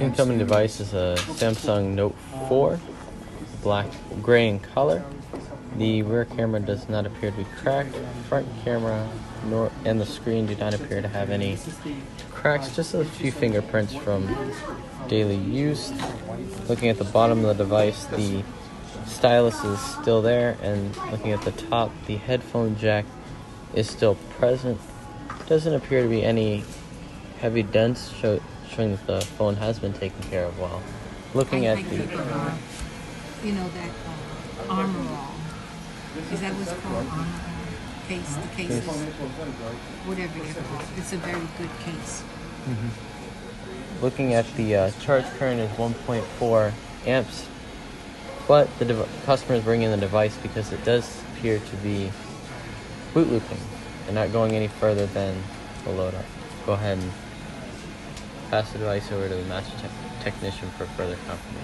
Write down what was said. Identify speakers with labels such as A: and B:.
A: Incoming device is a Samsung Note 4, black, gray in color. The rear camera does not appear to be cracked. Front camera and the screen do not appear to have any cracks, just a few fingerprints from daily use. Looking at the bottom of the device, the stylus is still there, and looking at the top, the headphone jack is still present. Doesn't appear to be any heavy dents, showing that the phone has been taken care of well. Looking at the...
B: that armor all. Is that what's called armor all? Case, the cases, whatever it's called. It's a very good case.
A: Looking at the charge current is 1.4 amps, but the customer is bringing the device because it does appear to be boot looping and not going any further than the load up. Go ahead and pass the device over to the master technician for further confirmation.